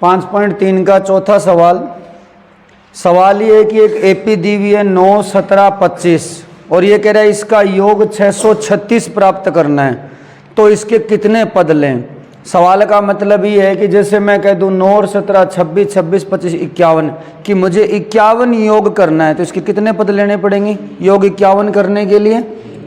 5.3 का चौथा सवाल। सवाल ये है कि एक एपी दी हुई है 9, 17, 25 और ये कह रहा है इसका योग 636 प्राप्त करना है, तो इसके कितने पद लें। सवाल का मतलब ये है कि जैसे मैं कह दूं 9 और 17, 26, 26, 25, 51 कि मुझे 51 योग करना है, तो इसके कितने पद लेने पड़ेंगे। योग 51 करने के लिए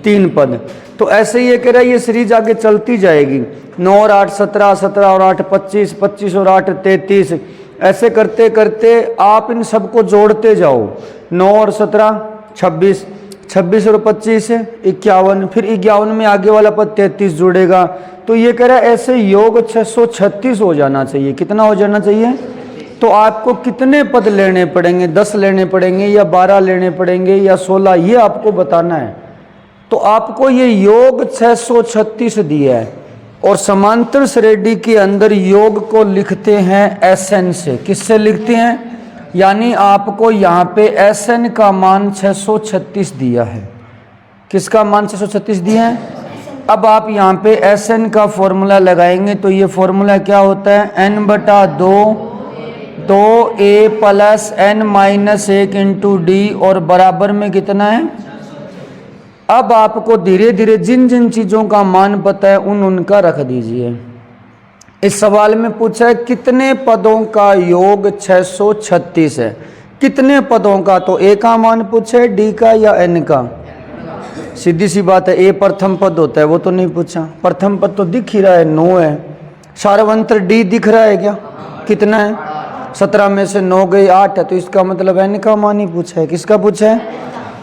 3 पद। तो ऐसे ही ये कह रहा है ये सीरीज आगे चलती जाएगी। 9 और 8 17, 17 और 8 25, 25 और 8 33, ऐसे करते करते आप इन सबको जोड़ते जाओ। 9 और 17 26, 26 और 25 51, फिर 51 में आगे वाला पद 33 जुड़ेगा। तो ये कह रहा है ऐसे योग 636 हो जाना चाहिए। कितना हो जाना चाहिए। तो आपको कितने पद लेने पड़ेंगे, 10 लेने पड़ेंगे या 12 लेने पड़ेंगे या 16, ये आपको बताना है। तो आपको ये योग 636 दिया है और समांतर श्रेणी के अंदर योग को लिखते हैं SN से। किससे लिखते हैं, यानी आपको यहाँ पे SN का मान 636 दिया है। किसका मान 636 दिया है। अब आप यहाँ पे SN का फॉर्मूला लगाएंगे तो ये फॉर्मूला क्या होता है, n/2 2a + n-1 into D और बराबर में कितना है। अब आपको धीरे धीरे जिन जिन चीज़ों का मान पता है उनका रख दीजिए। इस सवाल में पूछा है कितने पदों का योग 636 है। कितने पदों का, तो ए का मान पूछा है, डी का या एन का। सीधी सी बात है, ए प्रथम पद होता है वो तो नहीं पूछा। प्रथम पद तो दिख ही रहा है 9 है। सार्वंत्र डी दिख रहा है क्या, कितना है। 17 में से 9 गई 8 है, तो इसका मतलब एन का मान ही पूछा है। किसका पूछा है,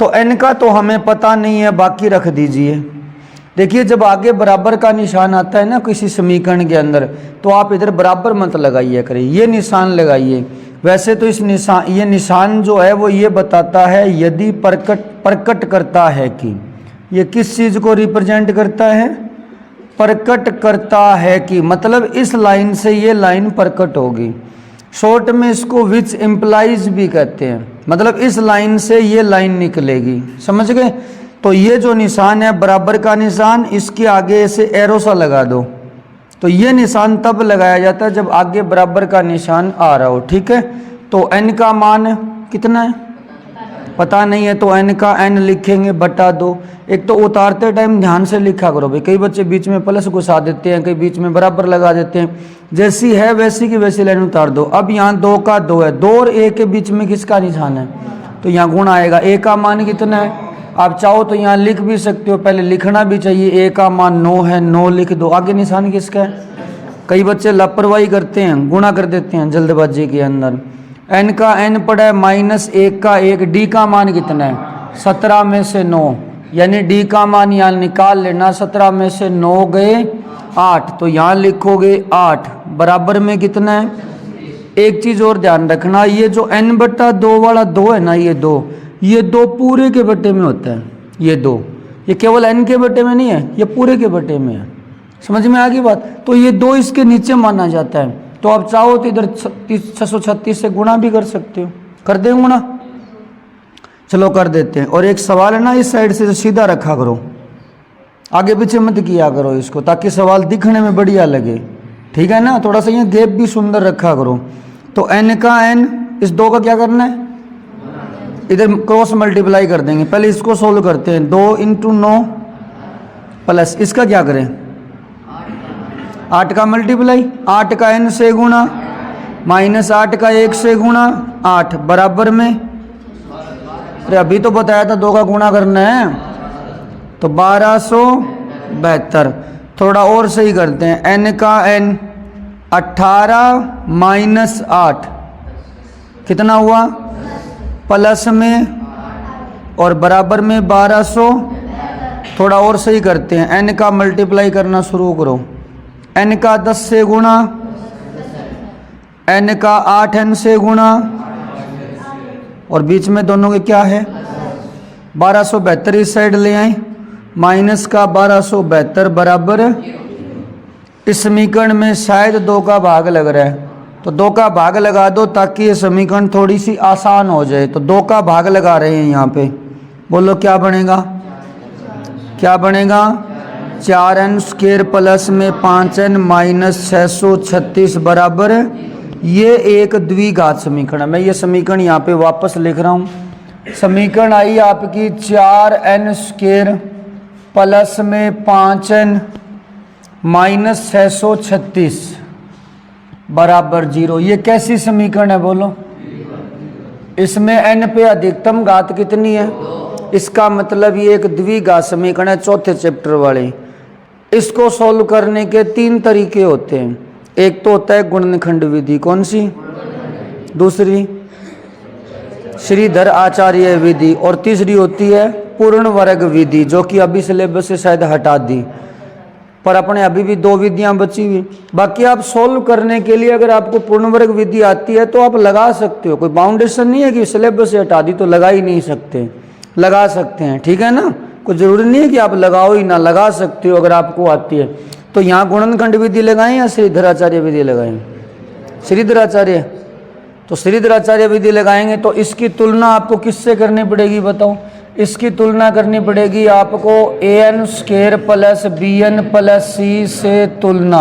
तो एन का तो हमें पता नहीं है, बाकी रख दीजिए। देखिए जब आगे बराबर का निशान आता है ना किसी समीकरण के अंदर, तो आप इधर बराबर मत लगाइए करें, ये निशान लगाइए। वैसे तो ये निशान जो है वो ये बताता है यदि प्रकट करता है कि, ये किस चीज़ को रिप्रेजेंट करता है, प्रकट करता है कि, मतलब इस लाइन से ये लाइन प्रकट होगी। शॉर्ट में इसको विच इम्प्लाइज भी कहते हैं, मतलब इस लाइन से ये लाइन निकलेगी। समझ गए। तो ये जो निशान है बराबर का निशान, इसके आगे ऐसे एरो सा लगा दो। तो ये निशान तब लगाया जाता है जब आगे बराबर का निशान आ रहा हो। ठीक है। तो n का मान कितना है पता नहीं है, तो n का n लिखेंगे /2। एक तो उतारते टाइम ध्यान से लिखा करो भाई, कई बच्चे बीच में प्लस घुसा देते हैं, कई बीच में बराबर लगा देते हैं। जैसी है वैसी की वैसी लाइन उतार दो। अब यहाँ 2 का 2 है, 2 और a के बीच में किसका निशान है, तो यहाँ गुण आएगा। a का मान कितना है, आप चाहो तो यहाँ लिख भी सकते हो, पहले लिखना भी चाहिए। a का मान 9 है, 9 लिख दो। आगे निशान किसका है। कई बच्चे लापरवाही करते हैं, गुणा कर देते हैं जल्दबाजी के अंदर। n का n पड़ा है -1 का 1। d का मान कितना है, 17 में से 9, यानी d का मान यहाँ निकाल लेना। 17 में से 9 गए 8, तो यहाँ लिखोगे 8 बराबर में कितना है। एक चीज़ और ध्यान रखना, ये जो n/2 वाला 2 है ना, ये 2 पूरे के बटे में होता है। ये 2, ये केवल n के बटे में नहीं है, ये पूरे के बटे में है। समझ में आ गई बात। तो ये 2 इसके नीचे माना जाता है। तो आप चाहो तो इधर 636 से गुणा भी कर सकते हो। कर दें गुणा, चलो कर देते हैं। और एक सवाल है ना, इस साइड से सीधा रखा करो, आगे पीछे मत किया करो इसको, ताकि सवाल दिखने में बढ़िया लगे। ठीक है ना। थोड़ा सा ये गैप भी सुंदर रखा करो। तो n का n, इस 2 का क्या करना है, इधर क्रॉस मल्टीप्लाई कर देंगे। पहले इसको सोल्व करते हैं। 2 × 9 प्लस इसका क्या करें, 8 का मल्टीप्लाई, 8 का n से गुणा -8 का 1 से गुणा 8 बराबर में, अरे अभी तो बताया था 2 का गुणा करना है, तो 1272। थोड़ा और सही करते हैं। n का n 18 -8 कितना हुआ, प्लस में और बराबर में 1200। थोड़ा और सही करते हैं, n का मल्टीप्लाई करना शुरू करो। n का 10 से गुणा, n का 8n से गुणा, और बीच में दोनों के क्या है 1272। इस साइड ले आए, माइनस का 1272 बराबर, इस समीकरण में शायद 2 का भाग लग रहा है, तो 2 का भाग लगा दो ताकि ये समीकरण थोड़ी सी आसान हो जाए। तो 2 का भाग लगा रहे हैं यहाँ पे, बोलो क्या बनेगा, क्या बनेगा 4n² प्लस में 5n -636 बराबर ये एक द्विघात समीकरण है। मैं ये समीकरण यहाँ पे वापस लिख रहा हूँ। समीकरण आई आपकी 4n² प्लस में 5n माइनस 636 बराबर 0। ये कैसी समीकरण है बोलो? इसमें n पे अधिकतम घात कितनी है? इसका मतलब ये एक द्विघात समीकरण है, चौथे चैप्टर वाले। इसको सॉल्व करने के 3 तरीके होते हैं। एक तो होता है गुणनखंड विधि, कौन सी? दूसरी श्रीधर आचार्य विधि, और तीसरी होती है पूर्ण वर्ग विधि, जो कि अभी सिलेबस से शायद हटा दी, पर अपने अभी भी 2 विधियां बची हुई। बाकी आप सोल्व करने के लिए अगर आपको पूर्ण वर्ग विधि आती है तो आप लगा सकते हो। कोई बाउंडेशन नहीं है कि सिलेबस से हटा दी तो लगा ही नहीं सकते, लगा सकते हैं, ठीक है ना। कोई जरूरी नहीं है कि आप लगाओ ही ना, लगा सकते हो अगर आपको आती है। तो यहाँ गुणनखंड विधि लगाएं या श्रीधराचार्य विधि लगाएं? श्रीधराचार्य। तो श्रीधराचार्य विधि लगाएंगे तो इसकी तुलना आपको किससे करनी पड़ेगी बताओ? इसकी तुलना करनी पड़ेगी आपको an² plus bn plus c से तुलना।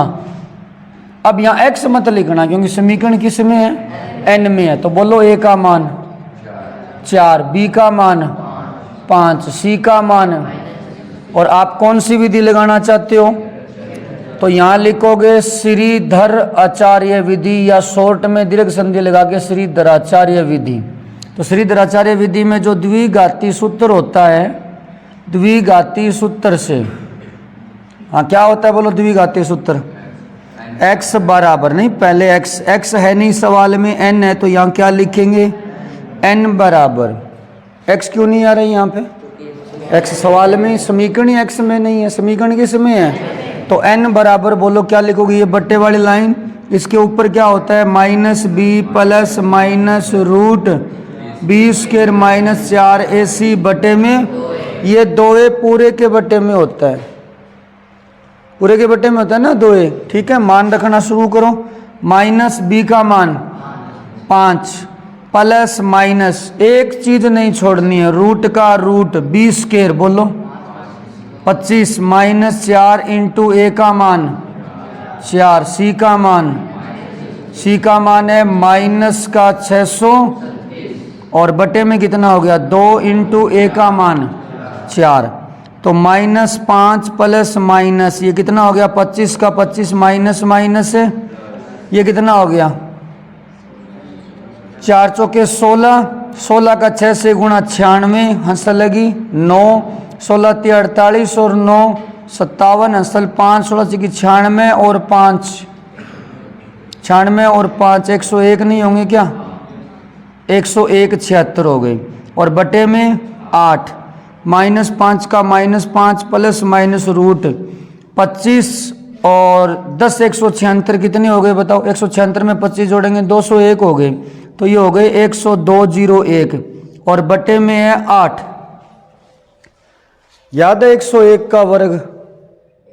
अब यहाँ x मत लिखना क्योंकि समीकरण किस में है? n में है। तो बोलो a का मान 4, b का मान 5, c का मान। और आप कौन सी विधि लगाना चाहते हो? तो यहाँ लिखोगे श्रीधर आचार्य विधि, या शॉर्ट में दीर्घ संधि लगा के श्रीधराचार्य विधि। तो श्रीधराचार्य विधि में जो द्विघाती सूत्र होता है, द्विघाती सूत्र से, हाँ क्या होता है बोलो? द्विघाती सूत्र x बराबर, नहीं पहले x है नहीं सवाल में, n है, तो यहाँ क्या लिखेंगे? n बराबर, x क्यों नहीं आ रही यहाँ पे? x सवाल में, समीकरण ही x में नहीं है, समीकरण किस में है? तो n बराबर बोलो क्या लिखोगे? ये बट्टे वाली लाइन, इसके ऊपर क्या होता है? Minus B plus minus root b² minus 4ac बटे में, ये 2a पूरे के बटे में होता है, पूरे के बटे में होता है ना 2a, ठीक है। मान रखना शुरू करो। माइनस b का मान 5 प्लस माइनस, एक चीज नहीं छोड़नी है, रूट का रूट b² बोलो 25 माइनस 4 इंटू a का मान 4, c का मान है माइनस का 600 और बटे में कितना हो गया? 2 इंटू a का मान 4। तो माइनस 5 प्लस माइनस, ये कितना हो गया? 25 का 25 माइनस माइनस है, ये कितना हो गया? 4 चौके 16, 16 का 6 से गुणा 96, हंस लगी 9, 16 × 48 और 9 57, हंसल 5, 16 की 96 और 5 96 और 5 101 नहीं होंगे क्या? 101 76 हो गई, और बटे में 8, माइनस 5 का माइनस 5 प्लस माइनस रूट 25 और 10 176 कितने हो गए बताओ? 176 में 25 जोड़ेंगे 201 हो गए, तो ये हो गए 10201 और बटे में है 8। याद है 101 का वर्ग?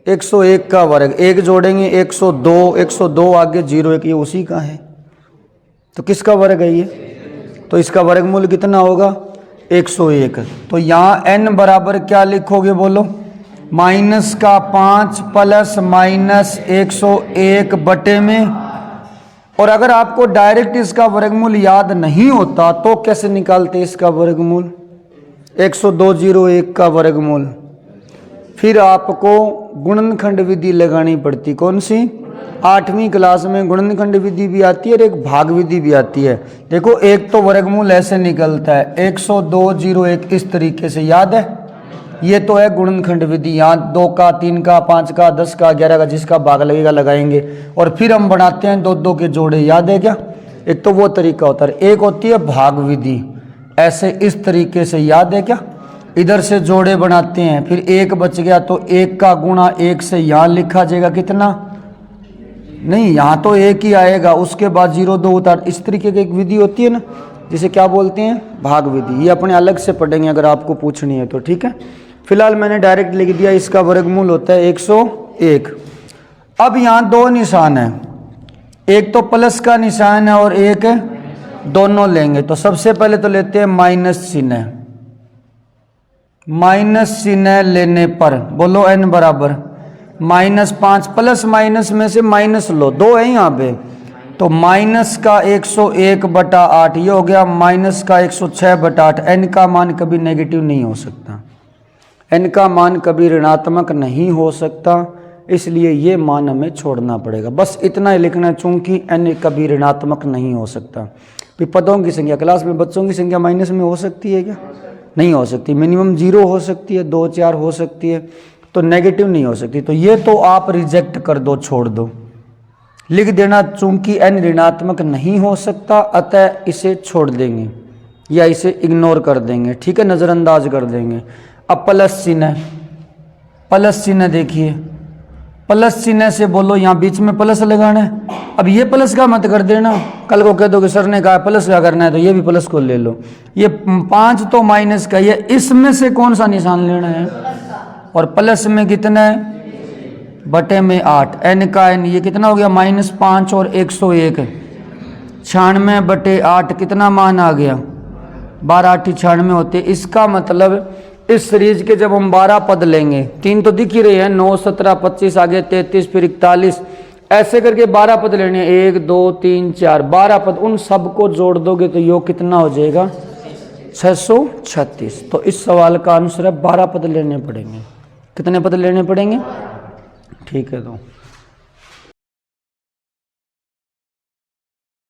101 का वर्ग, एक जोड़ेंगे 102, 102 आगे 01, ये उसी का है। तो किसका वर्ग है ये? तो इसका वर्गमूल कितना होगा? 101। तो यहाँ n बराबर क्या लिखोगे बोलो? माइनस का 5 प्लस माइनस 101 बटे में। और अगर आपको डायरेक्ट इसका वर्गमूल याद नहीं होता तो कैसे निकालते इसका वर्गमूल? 10201 का वर्गमूल। फिर आपको गुणनखंड विधि लगानी पड़ती, कौन सी? 8वीं क्लास में गुणनखंड विधि भी आती है और एक भाग विधि भी आती है। देखो एक तो वर्गमूल ऐसे निकलता है 10201 इस तरीके से, याद है? ये तो है गुणनखंड विधि। यहाँ 2 का, 3 का, 5 का, 10 का, 11 का, जिसका भाग लगेगा लगाएंगे। और फिर हम बनाते हैं 2-2 के जोड़े, याद है क्या? एक तो वो तरीका होता है। एक होती है भाग विधि, ऐसे इस तरीके से, याद है क्या? इधर से जोड़े बनाते हैं, फिर 1 बच गया तो 1 का गुणा 1 से यहाँ लिखा जाएगा कितना? नहीं, यहाँ तो 1 ही आएगा, उसके बाद 0 2 उतार। इस तरीके की एक विधि होती है ना, जिसे क्या बोलते हैं? भाग विधि। ये अपने अलग से पढ़ेंगे अगर आपको पूछनी है तो, ठीक है। फिलहाल मैंने डायरेक्ट लिख दिया, इसका वर्गमूल होता है 101। अब यहाँ 2 निशान है, एक तो प्लस का निशान है और एक दोनों लेंगे। तो सबसे पहले तो लेते हैं माइनस चिन्ह। माइनस चिन्ह लेने पर बोलो n बराबर -5, प्लस माइनस में से माइनस लो, 2 है यहाँ पे, तो माइनस का 101/8 ये हो गया माइनस का 106/8। एन का मान कभी नेगेटिव नहीं हो सकता, एन का मान कभी ऋणात्मक नहीं हो सकता, इसलिए ये मान हमें छोड़ना पड़ेगा। बस इतना ही लिखना है, चूंकि एन कभी ऋणात्मक नहीं हो सकता। फिर पदों की संख्या, क्लास में बच्चों की संख्या माइनस में हो सकती है क्या? नहीं हो सकती। मिनिमम 0 हो सकती है, 2 4 हो सकती है, तो नेगेटिव नहीं हो सकती। तो ये तो आप रिजेक्ट कर दो, छोड़ दो, लिख देना चूंकि एन ऋणात्मक नहीं हो सकता अतः इसे छोड़ देंगे या इसे इग्नोर कर देंगे, ठीक है, नज़रअंदाज कर देंगे। अब प्लस चिन्ह, प्लस चिन्ह देखिए, प्लस चिन्ह से बोलो यहाँ बीच में प्लस लगाना है। अब ये प्लस का मत कर देना, कल को कह दो कि सर ने कहा प्लस का करना है तो ये भी प्लस को ले लो। ये 5 तो माइनस का, ये इसमें से कौन सा निशान लेना है? और प्लस में कितना है? बटे में 8। एन का एन ये कितना हो गया? -5 और 101, 96/8 कितना मान आ गया? 12 8 96 होते। इसका मतलब इस सीरीज के जब हम 12 पद लेंगे, 3 तो दिख ही रहे हैं, 9 17 25 आगे 33 फिर 41, ऐसे करके 12 पद लेने, 1 2 3 4 12 पद, उन सबको जोड़ दोगे तो योग कितना हो जाएगा? 636। तो इस सवाल का आंसर है 12 पद लेने पड़ेंगे। कितने पद लेने पड़ेंगे? ठीक है। तो